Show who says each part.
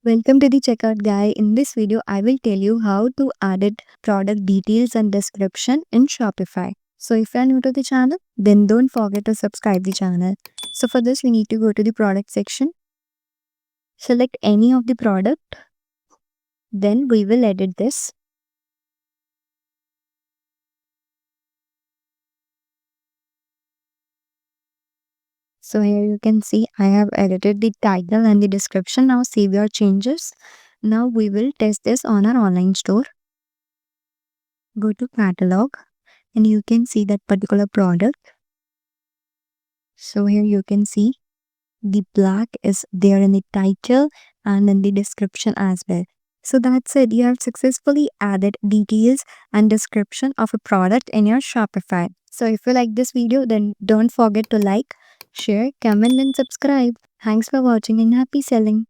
Speaker 1: Welcome to the checkout guy. In this video, I will tell you how to edit product details and description in Shopify. So if you are new to the channel, then don't forget to subscribe the channel. So for this, we need to go to the product section, select any of the product, then we will edit this. So here you can see I have edited the title and the description. Now save your changes. Now we will test this on our online store. Go to catalog and you can see that particular product. So here you can see the black is there in the title and in the description as well. So that's it. You have successfully added details and description of a product in your Shopify. So if you like this video, then don't forget to like, share, comment and subscribe. Thanks for watching and happy selling.